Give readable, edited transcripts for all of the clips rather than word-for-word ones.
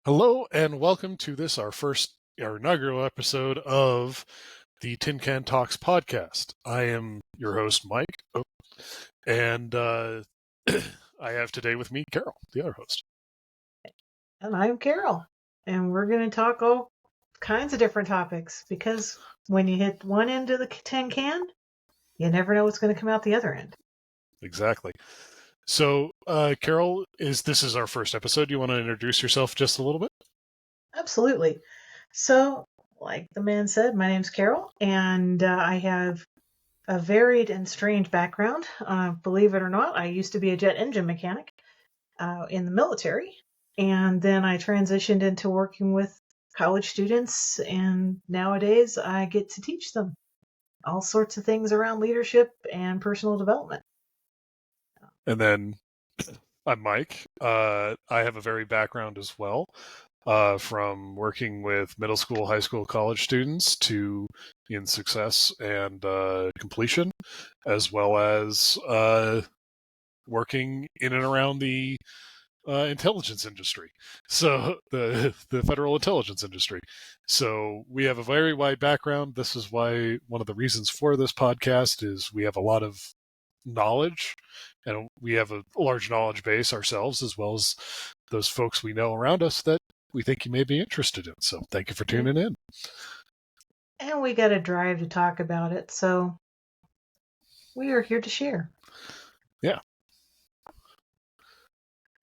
Hello and welcome to our inaugural episode of the Tin Can Talks podcast. I am your host, Mike, and I have today with me Carol, the other host. And I'm Carol, and we're going to talk all kinds of different topics because when you hit one end of the tin can, you never know what's going to come out the other end. Exactly. So, Carol, this is our first episode. Do you want to introduce yourself just a little bit? Absolutely. So, like the man said, my name's Carol, and I have a varied and strange background. Believe it or not, I used to be a jet engine mechanic in the military, and then I transitioned into working with college students, and nowadays I get to teach them all sorts of things around leadership and personal development. And then I'm Mike. I have a varied background as well. From working with middle school, high school, college students to in success and completion, as well as working in and around the intelligence industry. So the federal intelligence industry. So we have a very wide background. This is why one of the reasons for this podcast is we have a lot of knowledge and we have a large knowledge base ourselves, as well as those folks we know around us that we think you may be interested in. So thank you for tuning in. And we got a drive to talk about it, so we are here to share. Yeah.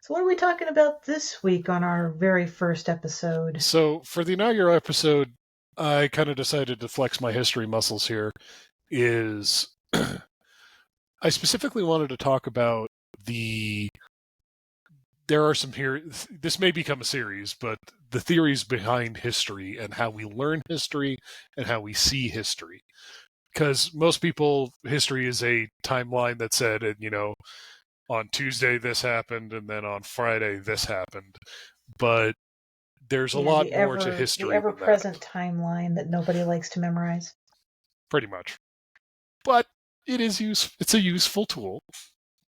So what are we talking about this week on our very first episode? So for the inaugural episode, I kind of decided to flex my history muscles here. I specifically wanted to talk about there are some here, this may become a series, but the theories behind history and how we learn history and how we see history. Because most people, history is a timeline that said, on Tuesday this happened and then on Friday this happened. But there's a lot more to history the ever-present timeline that nobody likes to memorize. Pretty much. But it's a useful tool.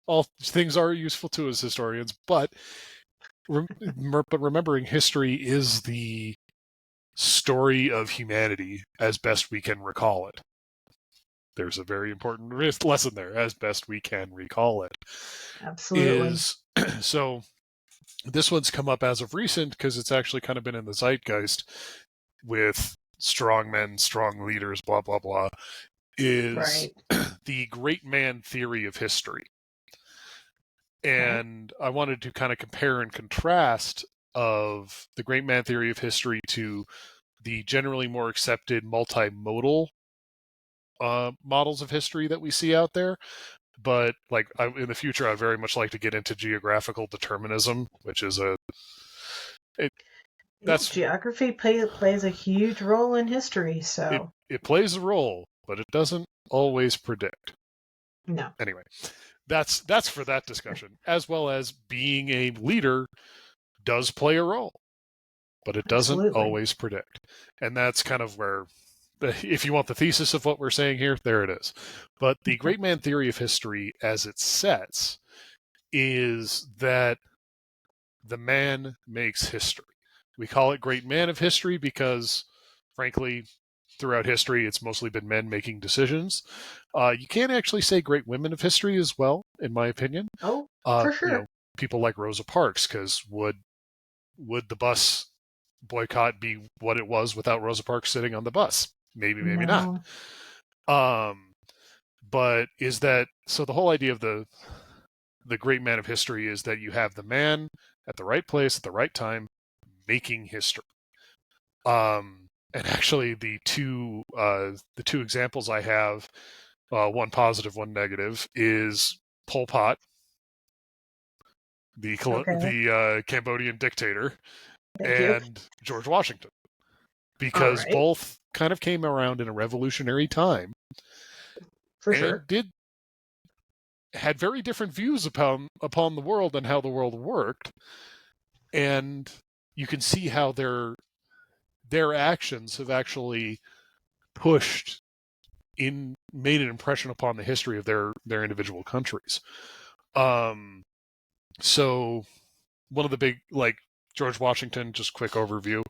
All things are useful to us historians, but remembering history is the story of humanity as best we can recall it. There's a very important lesson there, as best we can recall it. Absolutely. So this one's come up as of recent because it's actually kind of been in the zeitgeist with strong men, strong leaders, blah, blah, blah, is the great man theory of history. And I wanted to kind of compare and contrast of the great man theory of history to the generally more accepted multimodal models of history that we see out there. But in the future, I'd very much like to get into geographical determinism, which is geography plays a huge role in history. So it plays a role, but it doesn't always predict. No. Anyway, that's for that discussion, as well as being a leader does play a role, but it doesn't always predict. And that's kind of where, if you want the thesis of what we're saying here, there it is. But the great man theory of history, as it sets, is that the man makes history. We call it great man of history because, frankly, throughout history, it's mostly been men making decisions. You can't actually say great women of history as well, in my opinion. Oh, for sure. People like Rosa Parks, because would the bus boycott be what it was without Rosa Parks sitting on the bus? Maybe not. But is that so? The whole idea of the great man of history is that you have the man at the right place at the right time, making history. And actually, the two examples I have, one positive, one negative, is Pol Pot, the Cambodian dictator, and George Washington, because both kind of came around in a revolutionary time, had very different views upon the world and how the world worked, and you can see how their actions have actually made an impression upon the history of their individual countries. So one of the big, George Washington, just quick overview.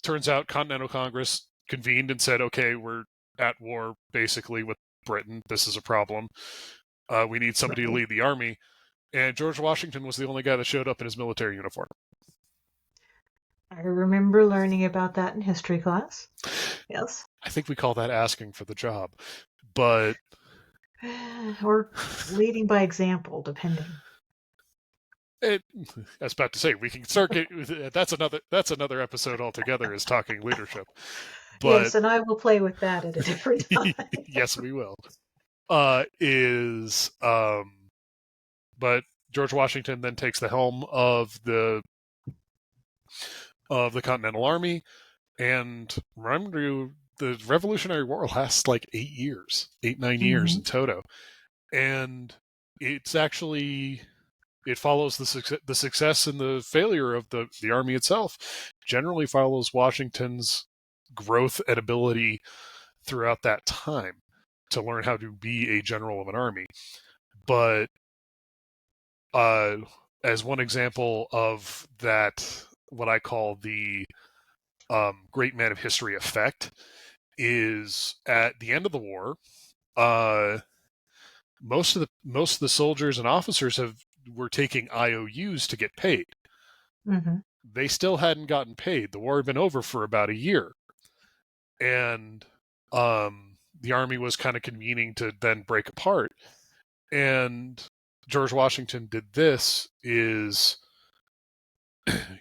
Turns out Continental Congress convened and said, okay, we're at war basically with Britain. This is a problem. We need somebody to lead the army. And George Washington was the only guy that showed up in his military uniform. I remember learning about that in history class. Yes. I think we call that asking for the job. But or leading by example, depending. I was about to say we can start. That's another episode altogether. Is talking leadership. But, yes, and I will play with that at a different time. Yes, we will. But George Washington then takes the helm of the Continental Army, and remember, the Revolutionary War lasts like 8 years, 9 years in toto, and it's actually. It follows the success and the failure of the army itself. Generally follows Washington's growth and ability throughout that time to learn how to be a general of an army. But as one example of that, what I call the great man of history effect is at the end of the war, most of the soldiers and officers were taking IOUs to get paid. Mm-hmm. They still hadn't gotten paid. The war had been over for about a year. And the army was kind of convening to then break apart. And George Washington did this is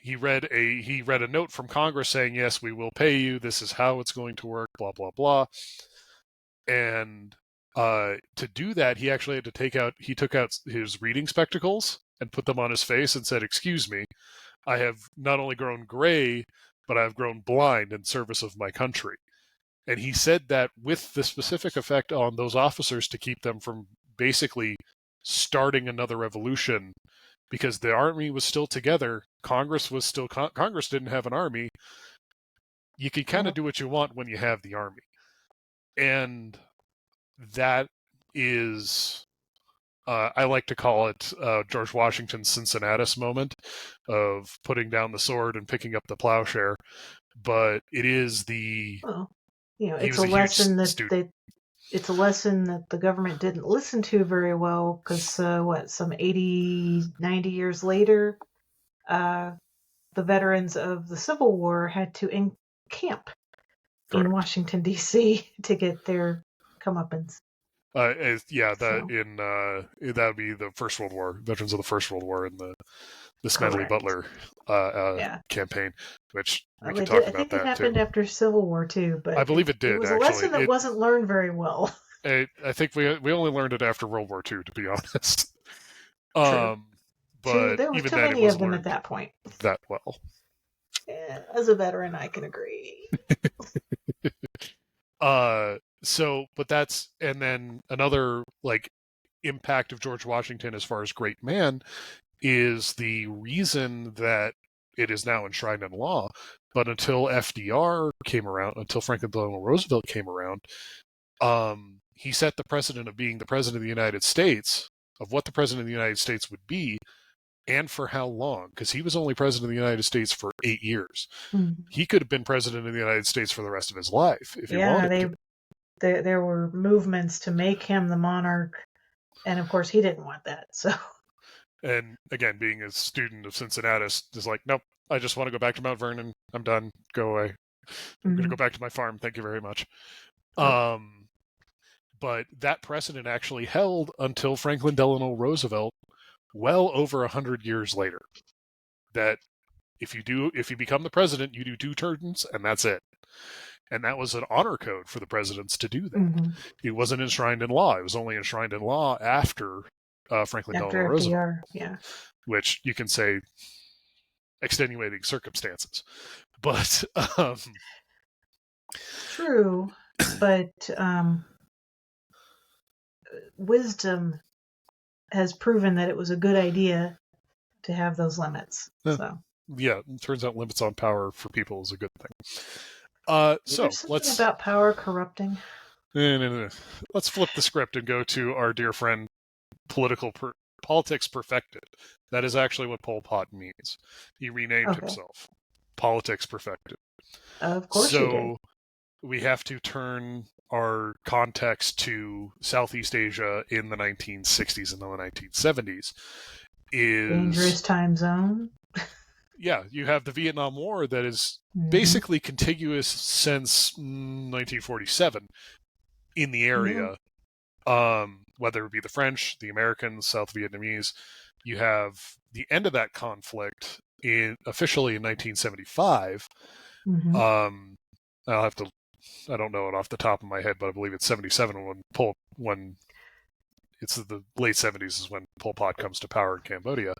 he read a note from Congress saying, yes, we will pay you. This is how it's going to work, blah, blah, blah. And to do that, he actually had to took out his reading spectacles and put them on his face and said, excuse me, I have not only grown gray, but I've grown blind in service of my country. And he said that with the specific effect on those officers to keep them from basically starting another revolution, because the army was still together. Congress didn't have an army. You can kind of do what you want when you have the army. And that is, I like to call it George Washington's Cincinnatus moment of putting down the sword and picking up the plowshare. But it is it's a lesson it's a lesson that the government didn't listen to very well because some 80, 90 years later, the veterans of the Civil War had to encamp in Washington, D.C. to get their comeuppance. That would be the First World War, veterans of the First World War, and the Smedley Butler campaign, which we can talk about that too. I think it happened after Civil War too, but I believe it did. It was a lesson that wasn't learned very well. I think we only learned it after World War II, to be honest. But there was even too then, many of them at that point. That well. Yeah, as a veteran, I can agree. But that's, and then another impact of George Washington as far as great man is the reason that it is now enshrined in law. But until FDR came around, until Franklin Delano Roosevelt came around, he set the precedent of being the president of the United States, of what the president of the United States would be, and for how long, because he was only president of the United States for 8 years. Mm-hmm. He could have been president of the United States for the rest of his life if he wanted to. There were movements to make him the monarch, and of course he didn't want that. So, and again, being a student of Cincinnatus, is like, nope, I just want to go back to Mount Vernon. I'm done. Go away. I'm going to go back to my farm. Thank you very much. But that precedent actually held until Franklin Delano Roosevelt, well over 100 years later. That if you become the president, you do 2 terms, and that's it. And that was an honor code for the presidents to do that. Mm-hmm. It wasn't enshrined in law. It was only enshrined in law after Franklin Delano Roosevelt. Yeah. Which you can say extenuating circumstances. But true, but wisdom has proven that it was a good idea to have those limits. Yeah, it turns out limits on power for people is a good thing. Let's about power corrupting. No. Let's flip the script and go to our dear friend, political politics perfected. That is actually what Pol Pot means. He renamed himself. Politics perfected. Of course he did. We have to turn our context to Southeast Asia in the 1960s and the 1970s. Dangerous time zone. Yeah, you have the Vietnam War that is basically contiguous since 1947 in the area. Whether it be the French, the Americans, South Vietnamese. You have the end of that conflict officially in 1975. I don't know it off the top of my head, but I believe it's 77 when it's the late 70s is when Pol Pot comes to power in Cambodia.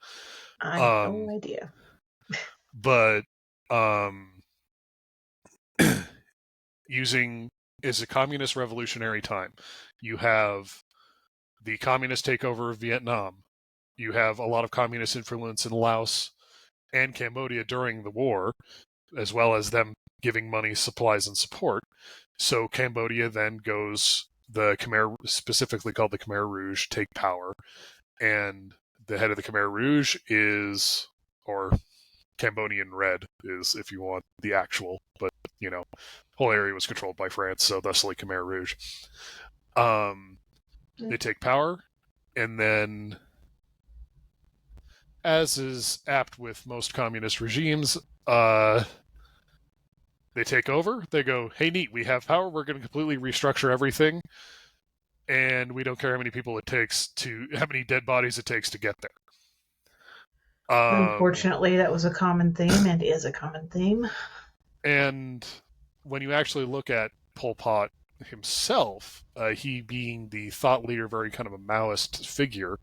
I have no idea. But using is a communist revolutionary time. You have the communist takeover of Vietnam. You have a lot of communist influence in Laos and Cambodia during the war, as well as them giving money, supplies, and support. So Cambodia then goes, the Khmer, specifically called the Khmer Rouge, take power. And the head of the Khmer Rouge is, or Cambodian Red is, if you want the actual, but, the whole area was controlled by France, so thusly Khmer Rouge. They take power, and then, as is apt with most communist regimes, they take over, they go, hey, neat, we have power, we're going to completely restructure everything, and we don't care how many dead bodies it takes to get there. Unfortunately, that was a common theme and is a common theme. And when you actually look at Pol Pot himself, he being the thought leader, very kind of a Maoist figure,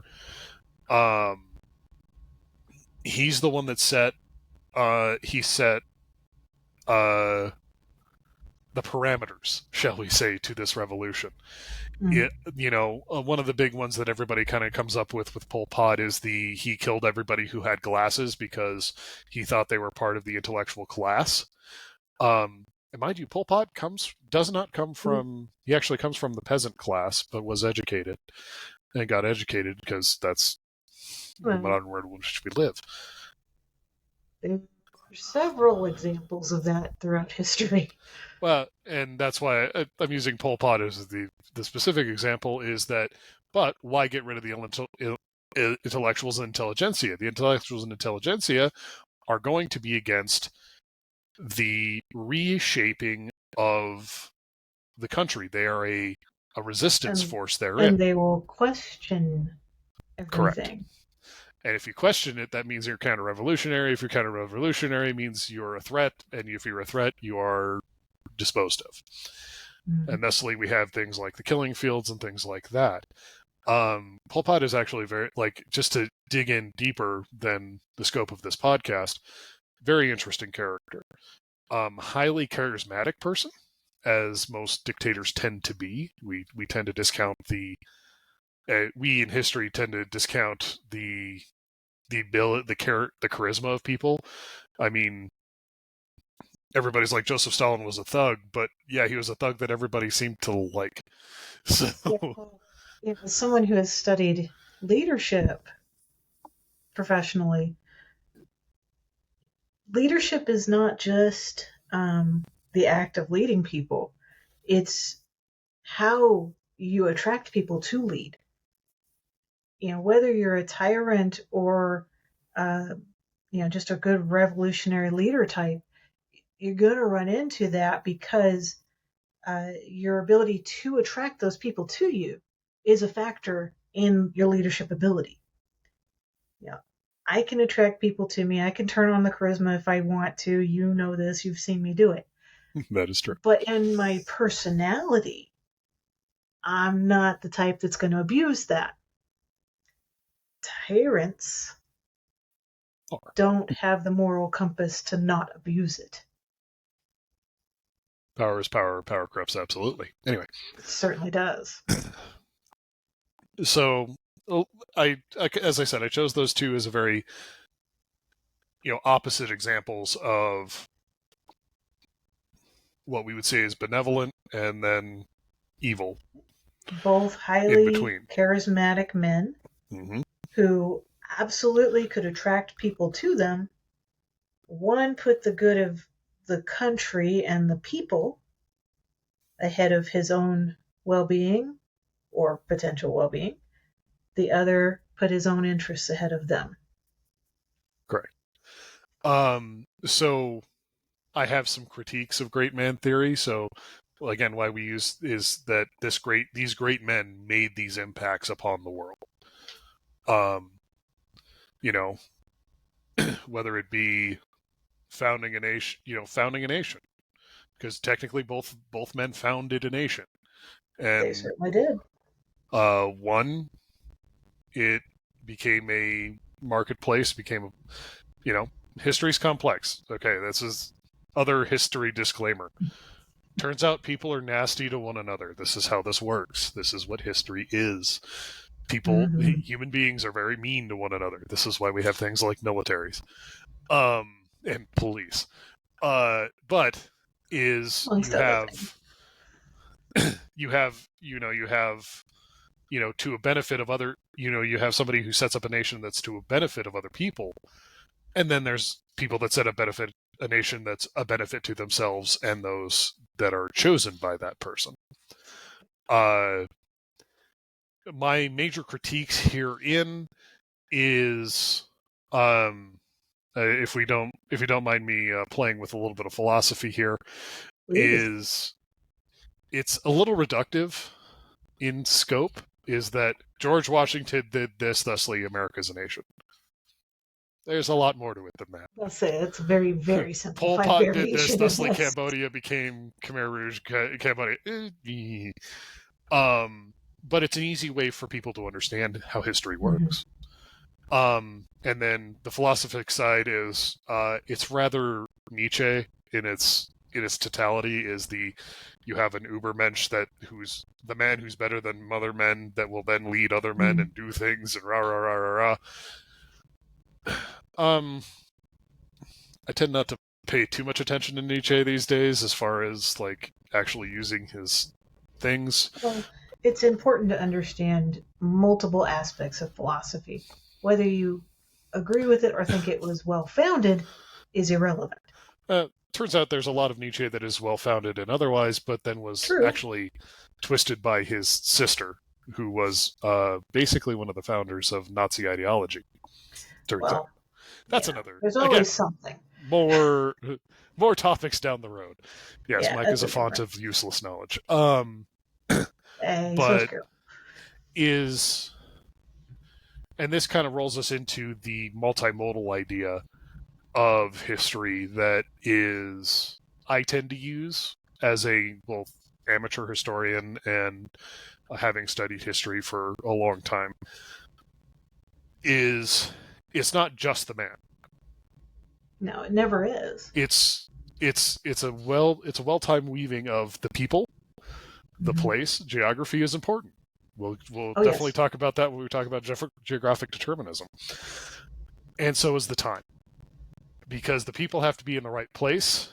he's the one that set the parameters, shall we say, to this revolution. One of the big ones that everybody kind of comes up with Pol Pot is he killed everybody who had glasses because he thought they were part of the intellectual class. And mind you, Pol Pot does not come from, he actually comes from the peasant class, but was educated and got educated because that's the modern world in which we live. There are several examples of that throughout history. Well, and that's why I'm using Pol Pot as the specific example is that, but why get rid of the intellectuals and intelligentsia? The intellectuals and intelligentsia are going to be against the reshaping of the country. They are a resistance force therein. And they will question everything. Correct. And if you question it, that means you're counter-revolutionary. If you're counter-revolutionary, it means you're a threat. And if you're a threat, you are disposed of. And thusly, we have things like the killing fields and things like that. Pol Pot is actually very, just to dig in deeper than the scope of this podcast, very interesting character. Highly charismatic person, as most dictators tend to be. We tend to discount we in history tend to discount the charisma of people. I mean, everybody's like, Joseph Stalin was a thug, but yeah, he was a thug that everybody seemed to like. So, as someone who has studied leadership professionally, leadership is not just the act of leading people. It's how you attract people to lead. Whether you're a tyrant or, just a good revolutionary leader type, you're going to run into that because your ability to attract those people to you is a factor in your leadership ability. I can attract people to me. I can turn on the charisma if I want to. You know this. You've seen me do it. That is true. But in my personality, I'm not the type that's going to abuse that. Tyrants don't have the moral compass to not abuse it. Power is power. Power corrupts absolutely. Anyway. It certainly does. So, as I said, I chose those two as a very, opposite examples of what we would say is benevolent and then evil. Both highly charismatic men who absolutely could attract people to them. One put the good of the country and the people ahead of his own well-being or potential well-being. The other put his own interests ahead of them. Correct. So I have some critiques of great man theory. So again, why we use is that these great men made these impacts upon the world. You know, whether it be founding a nation, because technically both men founded a nation, and They certainly did. One, it became a marketplace, history's complex. Okay, this is other history disclaimer. Turns out people are nasty to one another. This is how this works. This is what history is. Human beings are very mean to one another. This is why we have things like militaries, and police. But is you have to a benefit of other, you have somebody who sets up a nation that's to a benefit of other people, and then there's people that set up a nation that's a benefit to themselves and those that are chosen by that person. My major critiques herein is, if you don't mind me playing with a little bit of philosophy here, is it's a little reductive in scope. Is that George Washington did this, thusly America's a nation. There's a lot more to it than that. I'll say it's a very, very simplified Pol Pot variation. did this, thusly Cambodia became Khmer Rouge, Cambodia. But it's an easy way for people to understand how history works. And then the philosophic side is it's rather Nietzsche in its totality. Is you have an Ubermensch who's the man who's better than other men that will then lead other men and do things and rah rah rah rah rah. I tend not to pay too much attention to Nietzsche these days, as far as like actually using his things. Well, it's important to understand multiple aspects of philosophy. Whether you agree with it or think it was well-founded is irrelevant. Turns out there's a lot of Nietzsche that is well-founded and otherwise, but then was actually twisted by his sister, who was basically one of the founders of Nazi ideology. Turns out. That's another. There's always something. More topics down the road. Yes, Mike is a font of useless knowledge. But and this kind of rolls us into the multimodal idea of history that I tend to use as a both amateur historian and having studied history for a long time. It's not just the man. No, it never is. It's a well-timed weaving of the people, the place. Geography is important. We'll definitely talk about that when we talk about geographic determinism. And so is the time. Because the people have to be in the right place.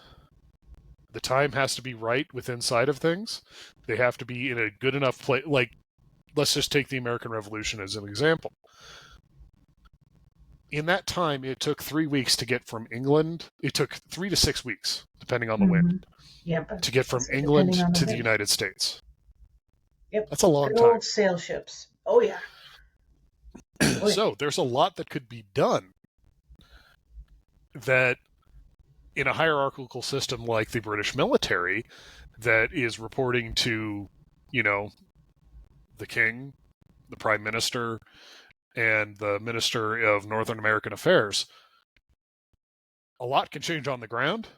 The time has to be right within sight of things. They have to be in a good enough place. Like, let's just take the American Revolution as an example. In that time, it took 3 weeks to get from England. It took 3 to 6 weeks, depending on the wind, to get from England to the United States. Yep. That's a long Good time. Old sail ships. Oh, yeah. So there's a lot that could be done that in a hierarchical system like the British military that is reporting to, the king, the prime minister, and the Minister of Northern American Affairs. A lot can change on the ground.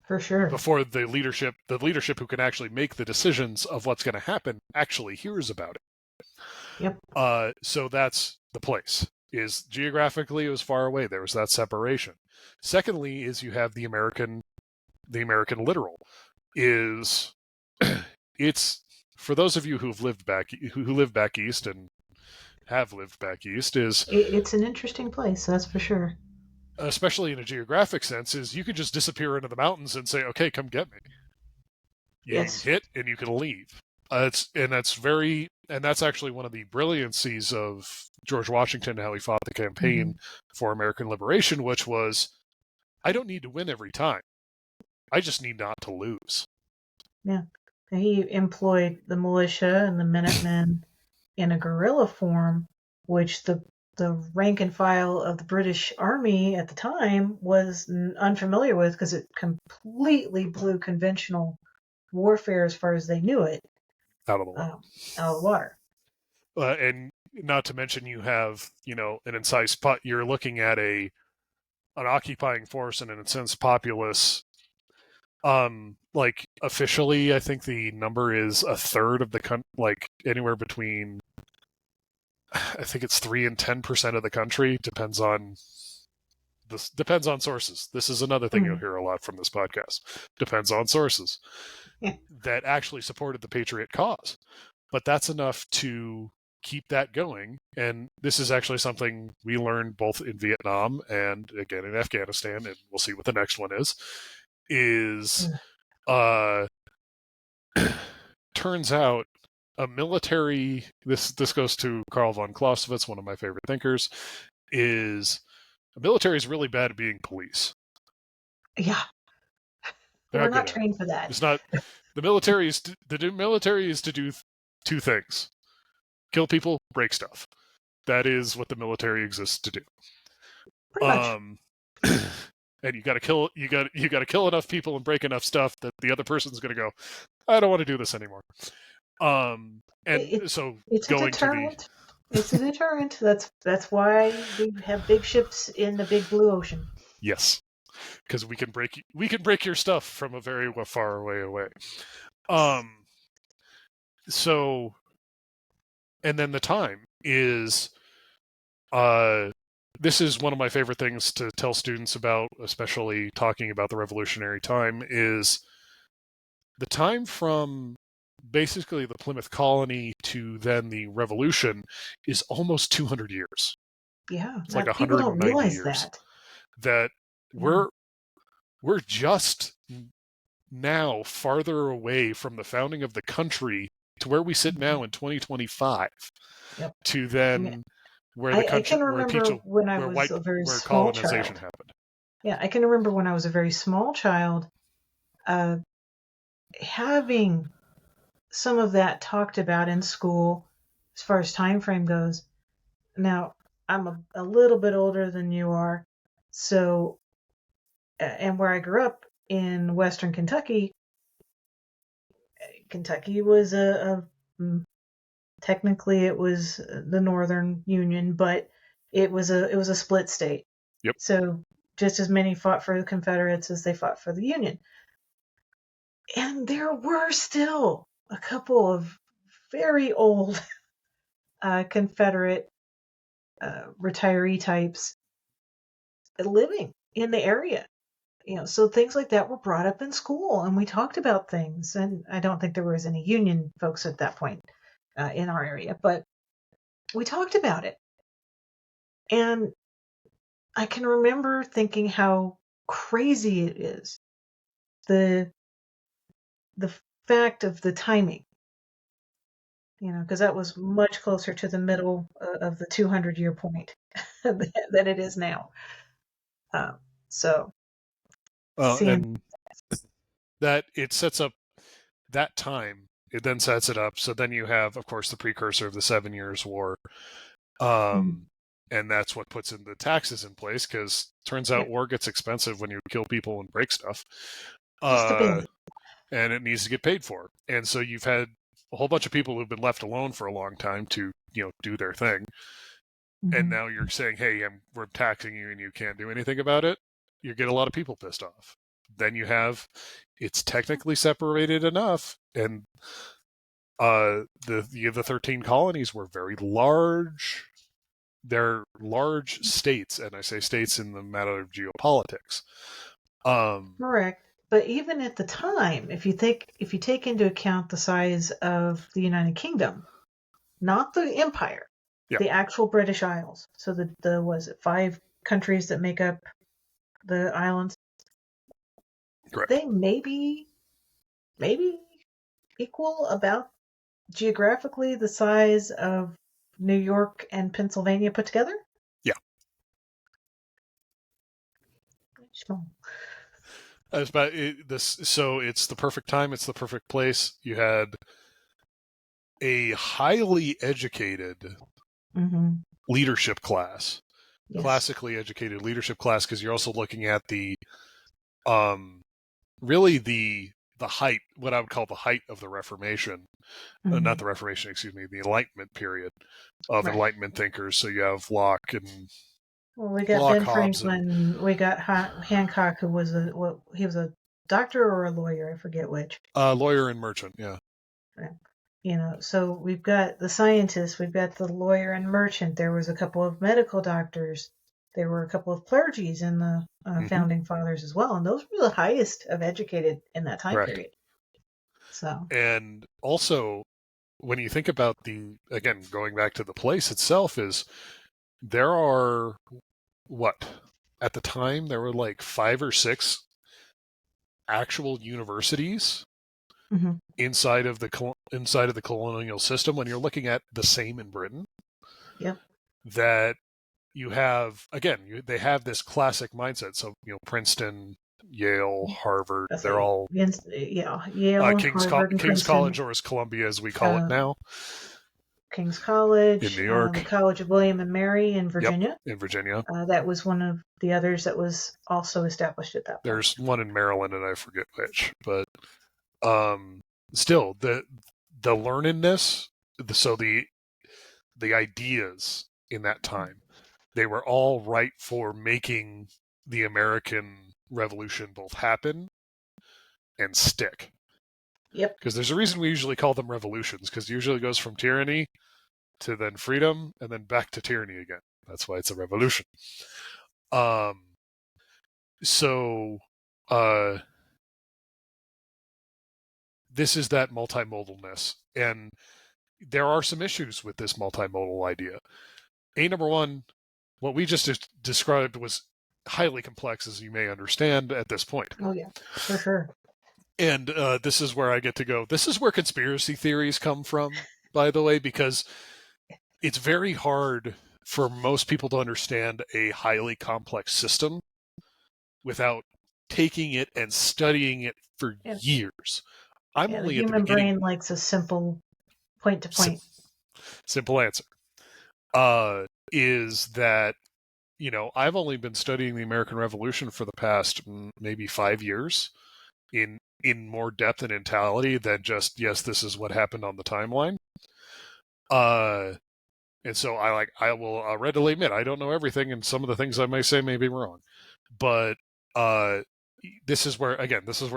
For sure. Before the leadership who can actually make the decisions of what's going to happen actually hears about it. Yep. So that's the place. Is geographically it was far away. There was that separation. Secondly, is you have the American literal. It's for those of you who live back east and have lived back east, it's an interesting place, that's for sure. Especially in a geographic sense, is you could just disappear into the mountains and say, "Okay, come get me." You can hit and you can leave. That's very And that's actually one of the brilliancies of George Washington, how he fought the campaign for American liberation, which was, I don't need to win every time. I just need not to lose. Yeah. He employed the militia and the Minutemen in a guerrilla form, which the rank and file of the British Army at the time was unfamiliar with, because it completely blew conventional warfare as far as they knew it out of the water. Out of the water. And not to mention, you have, an incise pot. You're looking at an occupying force and an incensed populace. Like officially, I think the number is a third of the country, like anywhere between, I think it's 3 and 10% of the country. Depends on sources. This is another thing you'll hear a lot from this podcast. Depends on sources that actually supported the Patriot cause. But that's enough to keep that going. And this is actually something we learned both in Vietnam and again in Afghanistan, and we'll see what the next one is turns out a military, this goes to Karl von Clausewitz, one of my favorite thinkers, is a military is really bad at being police. Yeah. We're not trained for that. It's not. The military is to do 2 things: kill people, break stuff. That is what the military exists to do. Pretty much. And you got to kill enough people and break enough stuff that the other person's going to go, I don't want to do this anymore. It's a deterrent. It's a deterrent. That's why we have big ships in the big blue ocean. Yes, because we can break your stuff from a very far away. So, and then the time is, this is one of my favorite things to tell students about, especially talking about the Revolutionary time, is the time from basically the Plymouth Colony to then the Revolution is almost 200 years. Yeah, it's like 190 years. That we're just now farther away from the founding of the country to where we sit now in 2025. Yep. To then where the country, I can remember when I was a very small child. Happened. Yeah, I can remember when I was a very small child, having some of that talked about in school as far as time frame goes. Now, I'm a little bit older than you are, so, and where I grew up in Western Kentucky was technically it was the Northern Union, but it was a split state. Yep. So just as many fought for the Confederates as they fought for the Union. And there were still a couple of very old Confederate retiree types living in the area. So things like that were brought up in school, and we talked about things. And I don't think there was any Union folks at that point in our area, but we talked about it. And I can remember thinking how crazy it is, the fact of the timing, because that was much closer to the middle of the 200-year point than it is now. And that it sets up that time. It then sets it up. So then you have, of course, the precursor of the 7 Years' War. And that's what puts in the taxes in place, because turns out war gets expensive when you kill people and break stuff. And it needs to get paid for. And so you've had a whole bunch of people who've been left alone for a long time to, do their thing. And now you're saying, hey, we're taxing you and you can't do anything about it. You get a lot of people pissed off. Then you have, it's technically separated enough, and the 13 colonies were very large. They're large states, and I say states in the matter of geopolitics. Correct. But even at the time, if you take into account the size of the United Kingdom, not the empire, the actual British Isles. So was it 5 countries that make up the islands? Correct. They maybe equal about geographically the size of New York and Pennsylvania put together? Yeah. Small. It's about this. So it's the perfect time. It's the perfect place. You had a highly educated leadership class, yes. classically educated leadership class, because you're also looking at the, really the height, what I would call the height of the Reformation, not the Reformation, excuse me, the Enlightenment period of Right. Enlightenment thinkers. So you have Locke and well, we got Locke, Ben Hobbes, Franklin. We got Hancock, who was he was a doctor or a lawyer, I forget which. lawyer and merchant. Yeah. Right. You know, so we've got the scientists, we've got the lawyer and merchant. There was a couple of medical doctors. There were a couple of clergies in the founding fathers as well, and those were the highest of educated in that time Correct. period. So, and also when you think about again, going back to the place itself, is there are at the time there were like 5 or 6 actual universities inside of the colonial system. When you're looking at the same in Britain, yep. that you have, again, they have this classic mindset. So, Princeton, Yale, Harvard, they're all Yale, Harvard, King's College, or as Columbia as we call it now. King's College in New York, the College of William and Mary in Virginia. Yep, in Virginia. That was one of the others that was also established at that point. There's one in Maryland, and I forget which, but still the learnedness. So the ideas in that time, they were all right for making the American Revolution both happen and stick. Yep. Because there's a reason we usually call them revolutions, because it usually goes from tyranny to then freedom and then back to tyranny again. That's why it's a revolution. This is that multimodalness, and there are some issues with this multimodal idea. Number one, what we just described was highly complex, as you may understand at this point. Oh yeah, for sure. And this is where I get to go. This is where conspiracy theories come from, by the way, because it's very hard for most people to understand a highly complex system without taking it and studying it for years. I'm only the human brain likes a simple point to point. Simple answer is that, I've only been studying the American Revolution for the past maybe 5 years in more depth and intelligence than just, yes, this is what happened on the timeline. And so I will readily admit I don't know everything, and some of the things I may say may be wrong. But this is where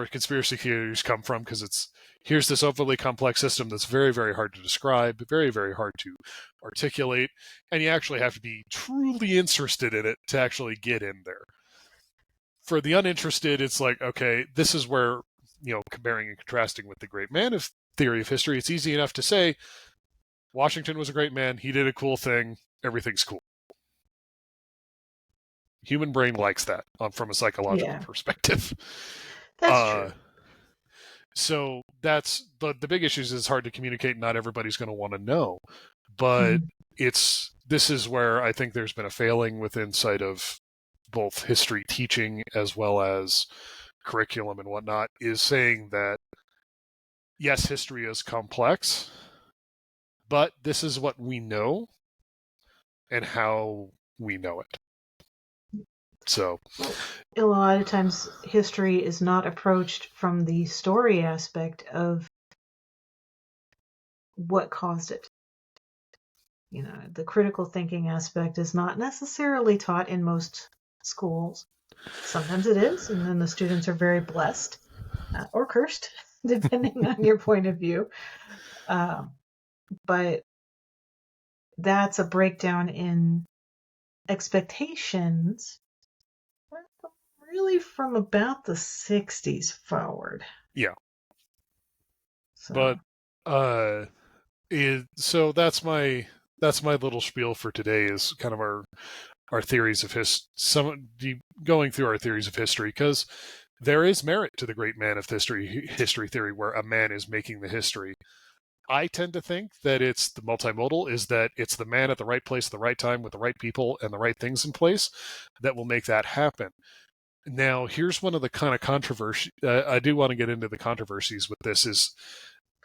conspiracy theories come from, because here's this overly complex system that's very, very hard to describe, very, very hard to articulate, and you actually have to be truly interested in it to actually get in there. For the uninterested, it's like, okay, this is where, comparing and contrasting with the great man of theory of history, it's easy enough to say Washington was a great man, he did a cool thing, everything's cool. Human brain likes that from a psychological perspective. That's true. So but the big issue is it's hard to communicate. Not everybody's going to want to know, but this is where I think there's been a failing with inside of both history teaching as well as curriculum and whatnot, is saying that yes, history is complex, but this is what we know and how we know it. So a lot of times history is not approached from the story aspect of what caused it. The critical thinking aspect is not necessarily taught in most schools. Sometimes it is, and then the students are very blessed or cursed, depending on your point of view. But that's a breakdown in expectations really from about the 60s forward. Yeah. So. But so that's my little spiel for today, is kind of our theories of going through our theories of history, because there is merit to the great man of history theory, where a man is making the history. I tend to think that it's the multimodal, is that it's the man at the right place at the right time with the right people and the right things in place that will make that happen. Now, here's one of the kind of controversy. I do want to get into the controversies with this. Is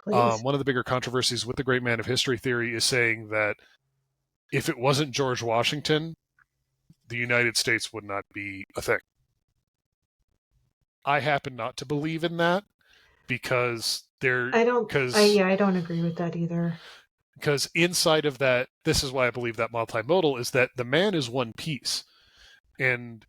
one of the bigger controversies with the great man of history theory is saying that if it wasn't George Washington, the United States would not be a thing. I happen not to believe in that because I don't agree with that either. Because inside of that, this is why I believe that multimodal is that the man is one piece. And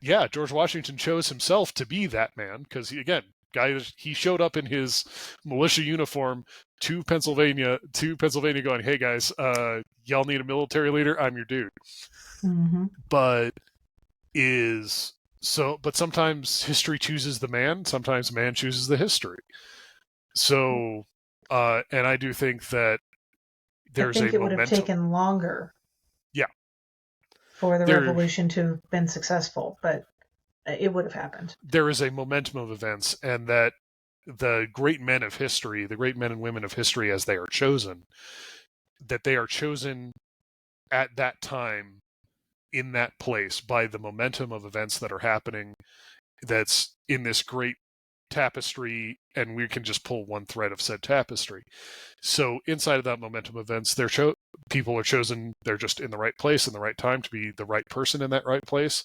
yeah, George Washington chose himself to be that man because he showed up in his militia uniform to Pennsylvania going, hey guys, y'all need a military leader? I'm your dude. Mm-hmm. But sometimes history chooses the man, sometimes man chooses the history. So, and I do think that there's I think it would have taken longer. Yeah. For the revolution to have been successful, but it would have happened. There is a momentum of events, and that the great men of history, the great men and women of history as they are chosen, that they are chosen at that time in that place by the momentum of events that are happening that's in this great tapestry, and we can just pull one thread of said tapestry. So inside of that momentum of events, people are chosen, they're just in the right place in the right time to be the right person in that right place.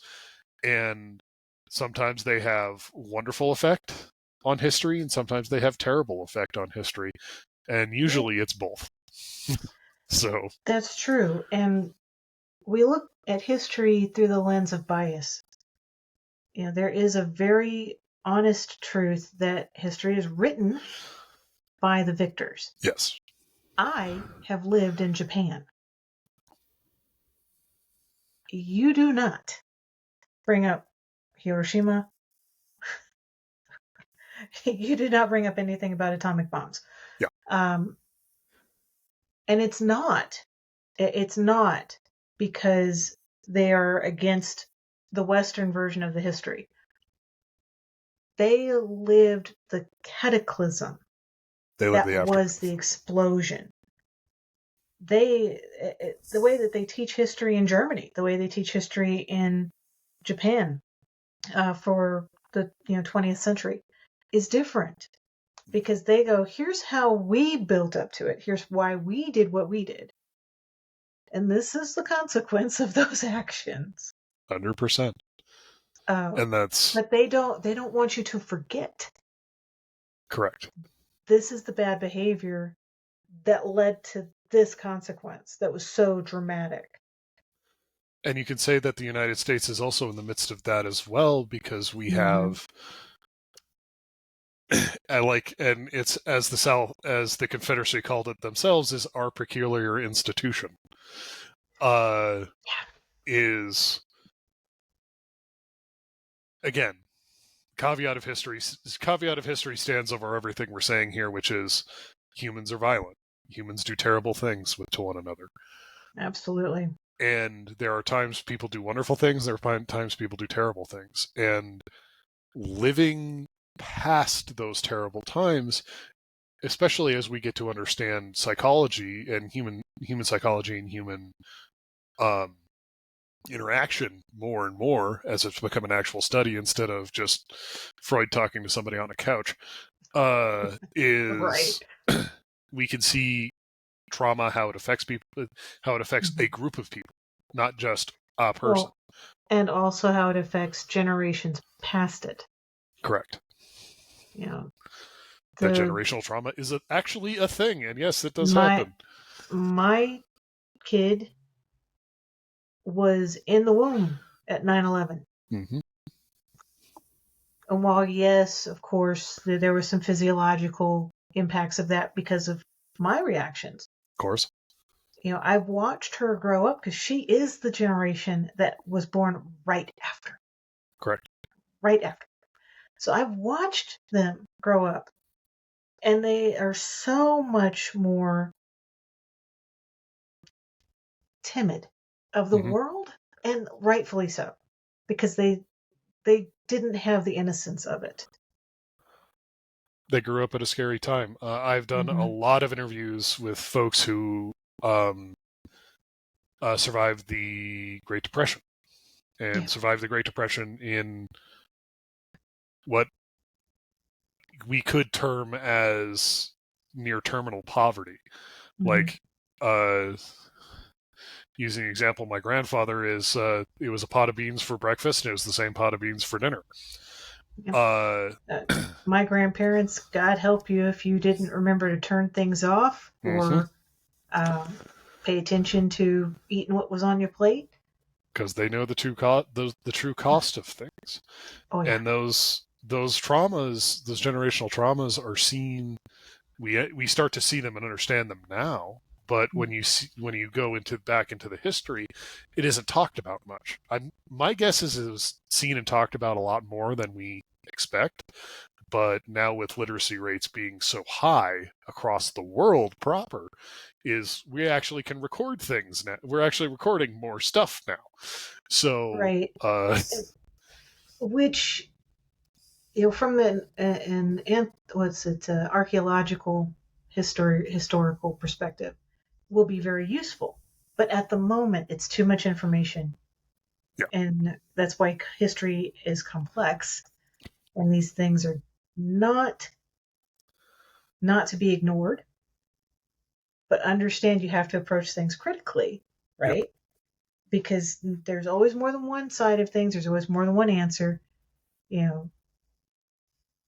And sometimes they have wonderful effect on history, and sometimes they have terrible effect on history. And usually it's both. So that's true. And we look at history through the lens of bias. There is a very honest truth that history is written by the victors. Yes. I have lived in Japan. You do not bring up Hiroshima. You do not bring up anything about atomic bombs. Yeah. And it's not because they are against the Western version of the history. They lived the cataclysm. That was the explosion. The way that they teach history in Germany, the way they teach history in Japan for the 20th century is different, because they go, here's how we built up to it. Here's why we did what we did. And this is the consequence of those actions. 100%. And that's... But they don't want you to forget. Correct. This is the bad behavior that led to this consequence that was so dramatic. And you can say that the United States is also in the midst of that as well, because we have... and it's as the Confederacy called it themselves, is our peculiar institution. Is, again, caveat of history stands over everything we're saying here, which is humans are violent. Humans do terrible things to one another. Absolutely. And there are times people do wonderful things, there are times people do terrible things. And living past those terrible times, especially as we get to understand psychology and human psychology and human interaction more and more, as it's become an actual study instead of just Freud talking to somebody on a couch, is right. We can see trauma, how it affects people, how it affects a group of people, not just a person. And also how it affects generations past it. Correct. That generational trauma is actually a thing, and yes, it does happen. My kid was in the womb at 9/11. Mm-hmm. And while, yes, of course, there were some physiological impacts of that because of my reactions. Of course. I've watched her grow up because she is the generation that was born right after. Correct. Right after. So I've watched them grow up, and they are so much more timid of the world, and rightfully so, because they didn't have the innocence of it. They grew up at a scary time. I've done a lot of interviews with folks who survived the Great Depression and survived the Great Depression in what we could term as near terminal poverty. Like, using the example, my grandfather is, it was a pot of beans for breakfast and it was the same pot of beans for dinner. My grandparents, God help you if you didn't remember to turn things off or pay attention to eating what was on your plate. Because they know the true cost of things. Oh, yeah. And those traumas, those generational traumas are seen, we start to see them and understand them now. But when you go back into the history, it isn't talked about much. My guess is it was seen and talked about a lot more than we expect. But now with literacy rates being so high across the world proper, is we actually can record things now. We're actually recording more stuff now. So right, which, from an archaeological historical perspective, will be very useful. But at the moment, it's too much information. Yeah. And that's why history is complex. And these things are not to be ignored. But understand you have to approach things critically, right? Yep. Because there's always more than one side of things. There's always more than one answer.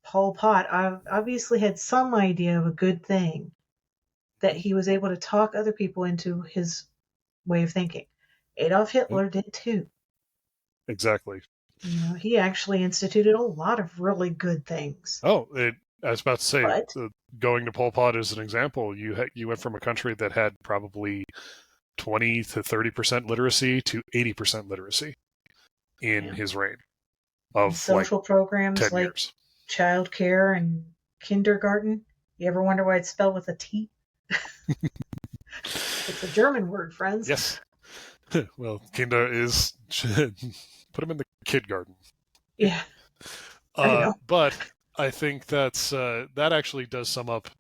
Pol Pot obviously had some idea of a good thing, that he was able to talk other people into his way of thinking. Adolf Hitler did too. Exactly. He actually instituted a lot of really good things. I was about to say, going to Pol Pot as an example, you went from a country that had probably 20 to 30% literacy to 80% literacy in his reign of social programs 10 like years. Child care and kindergarten. You ever wonder why it's spelled with a T? It's a German word, friends. Yes. Well, Kinder is put him in the kid garden. Yeah. I know. But I think that actually does sum up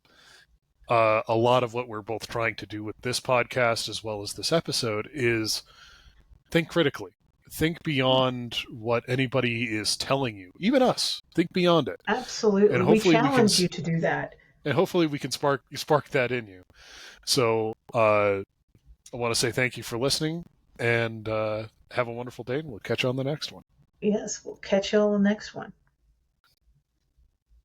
a lot of what we're both trying to do with this podcast as well as this episode is think critically. Think beyond what anybody is telling you. Even us. Think beyond it. Absolutely. And hopefully we challenge you to do that. And hopefully we can spark that in you. So I want to say thank you for listening and have a wonderful day, and we'll catch you on the next one. Yes, we'll catch you on the next one.